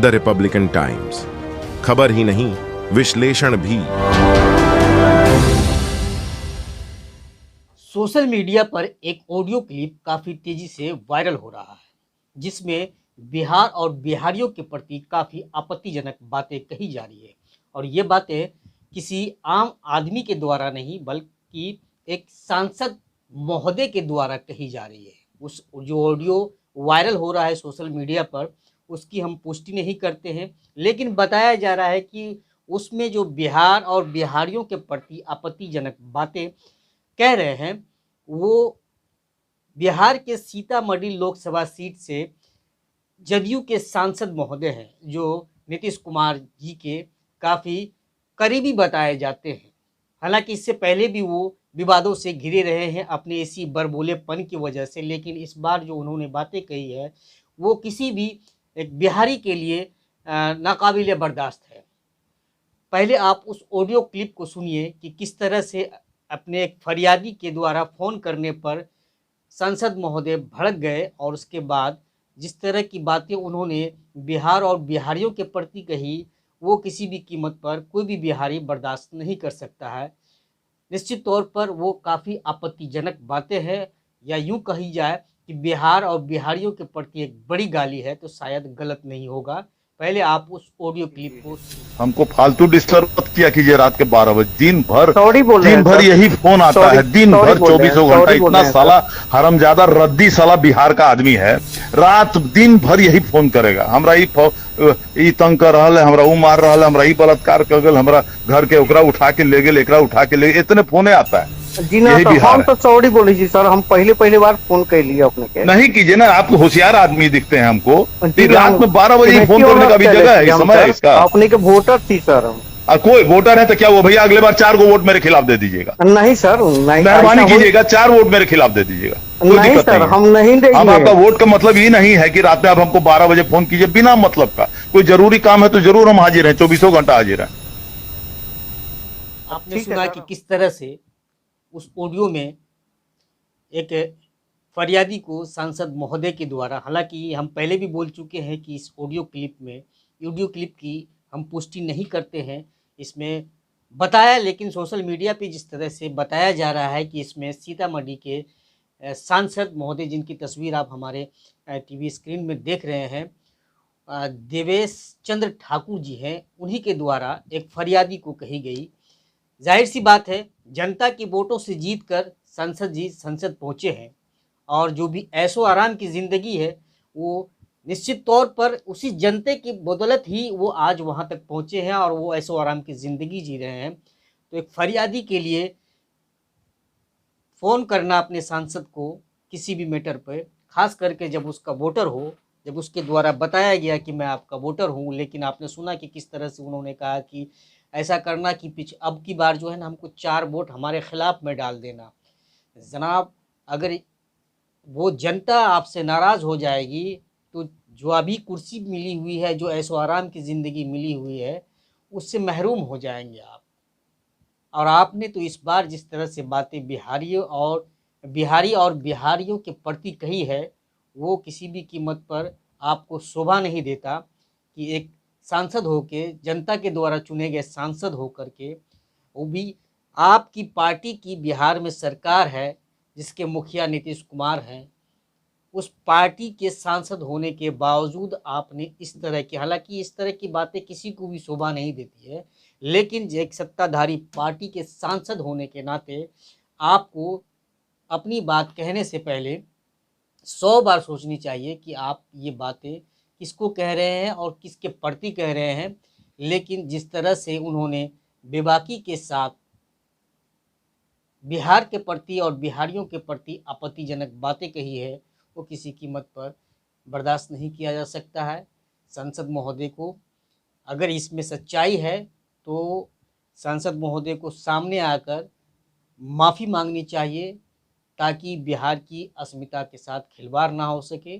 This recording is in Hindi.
द रिपब्लिकन टाइम्स, खबर ही नहीं विश्लेषण भी। सोशल मीडिया पर एक ऑडियो क्लिप काफ़ी तेज़ी से वायरल हो रहा है, जिसमें बिहार और बिहारियों के प्रति काफ़ी आपत्तिजनक बातें कही जा रही है। और ये बातें किसी आम आदमी के द्वारा नहीं, बल्कि एक सांसद महोदय के द्वारा कही जा रही है। उस जो ऑडियो वायरल हो रहा है सोशल मीडिया पर, उसकी हम पुष्टि नहीं करते हैं, लेकिन बताया जा रहा है कि उसमें जो बिहार और बिहारियों के प्रति आपत्तिजनक बातें कह रहे हैं, वो बिहार के सीतामढ़ी लोकसभा सीट से जदयू के सांसद महोदय हैं, जो नीतीश कुमार जी के काफ़ी करीबी बताए जाते हैं। हालांकि इससे पहले भी वो विवादों से घिरे रहे हैं अपने इसी बड़बोलेपन की वजह से, लेकिन इस बार जो उन्होंने बातें कही है, वो किसी भी एक बिहारी के लिए नाकाबिले बर्दाश्त है। पहले आप उस ऑडियो क्लिप को सुनिए कि किस तरह से अपने एक फरियादी के द्वारा फ़ोन करने पर सांसद महोदय भड़क गए, और उसके बाद जिस तरह की बातें उन्होंने बिहार और बिहारियों के प्रति कही, वो किसी भी कीमत पर कोई भी बिहारी बर्दाश्त नहीं कर सकता है। निश्चित तौर पर वो काफ़ी आपत्तिजनक बातें हैं, या यूँ कही जाए कि बिहार और बिहारियों के प्रति एक बड़ी गाली है, तो शायद गलत नहीं होगा। पहले आप उस ऑडियो क्लिप को हमको फालतू डिस्टर्ब मत किया कीजिए रात के 12 बजे। सॉरी बोल रहे दिन हैं भर सर। यही फोन आता सॉरी है, दिन सॉरी भर बोल रहे हैं, 24 घंटा। सॉरी बोल इतना रहे हैं साला हरामजादा रद्दी साला बिहार का आदमी है, रात दिन भर यही फोन करेगा। हमरा ई तंग कर रहा है, हमरा ऊ मार रहा है, हमरा ई बलात्कार कर गल, हमरा घर के ओकरा उठा के ले गेल, एकरा उठा के ले, इतने फोने आता है। जी ना, यही तो बिहार हम है। तो सॉरी बोले जी सर, हम पहले बार फोन कर लिए अपने के। नहीं कीजिए ना, आप होशियार आदमी दिखते हैं हमको। जी रात में 12 बजे फोन करने का भी जगह है, समय है इसका। अपने के वोटर थी सर हम। कोई वोटर है तो क्या वो भैया अगले बार 4 को वोट मेरे खिलाफ दे दीजिएगा। नहीं सर, नहीं, मेहरबानी कीजिएगा, 4 वोट मेरे खिलाफ दे दीजिएगा, कोई नहीं दिक्कत सर, नहीं है। हम नहीं देंगे। अब आपका वोट का मतलब ये नहीं है कि रात में आप हमको 12 बजे फोन कीजिए बिना मतलब का। कोई जरूरी काम है तो जरूर हम हाजिर हैं, 24 घंटा हाजिर हैं। आपने सुना कि किस तरह से उस ऑडियो में एक फरियादी को सांसद महोदय के द्वारा, हालांकि हम पहले भी बोल चुके हैं कि इस ऑडियो क्लिप की हम पुष्टि नहीं करते हैं, इसमें बताया, लेकिन सोशल मीडिया पे जिस तरह से बताया जा रहा है कि इसमें सीतामढ़ी के सांसद महोदय, जिनकी तस्वीर आप हमारे टीवी स्क्रीन में देख रहे हैं, देवेश चंद्र ठाकुर जी हैं, उन्हीं के द्वारा एक फरियादी को कही गई। जाहिर सी बात है, जनता के वोटों से जीतकर संसद जी संसद पहुंचे हैं, और जो भी ऐशो आराम की ज़िंदगी है, वो निश्चित तौर पर उसी जनता की बदौलत ही वो आज वहां तक पहुंचे हैं, और वो ऐशो आराम की ज़िंदगी जी रहे हैं। तो एक फरियादी के लिए फ़ोन करना अपने सांसद को किसी भी मैटर पर, खास करके जब उसका वोटर हो, जब उसके द्वारा बताया गया कि मैं आपका वोटर हूं, लेकिन आपने सुना कि किस तरह से उन्होंने कहा कि ऐसा करना कि अब की बार जो है ना, हमको 4 वोट हमारे खिलाफ में डाल देना। जनाब, अगर वो जनता आपसे नाराज़ हो जाएगी, तो जो अभी कुर्सी मिली हुई है, जो ऐशो आराम की ज़िंदगी मिली हुई है, उससे महरूम हो जाएंगे आप। और आपने तो इस बार जिस तरह से बातें बिहारी और बिहारियों के प्रति कही है, वो किसी भी कीमत पर आपको शोभा नहीं देता कि एक सांसद होके, जनता के द्वारा चुने गए सांसद होकर के, वो भी आपकी पार्टी की बिहार में सरकार है जिसके मुखिया नीतीश कुमार हैं, उस पार्टी के सांसद होने के बावजूद आपने इस तरह की, हालांकि इस तरह की बातें किसी को भी शोभा नहीं देती है, लेकिन एक सत्ताधारी पार्टी के सांसद होने के नाते आपको अपनी बात कहने से पहले 100 बार सोचनी चाहिए कि आप ये बातें किसको कह रहे हैं और किसके प्रति कह रहे हैं। लेकिन जिस तरह से उन्होंने बेबाकी के साथ बिहार के प्रति और बिहारियों के प्रति आपत्तिजनक बातें कही है, वो किसी कीमत पर बर्दाश्त नहीं किया जा सकता है। सांसद महोदय को अगर इसमें सच्चाई है, तो सांसद महोदय को सामने आकर माफ़ी मांगनी चाहिए, ताकि बिहार की अस्मिता के साथ खिलवाड़ ना हो सके।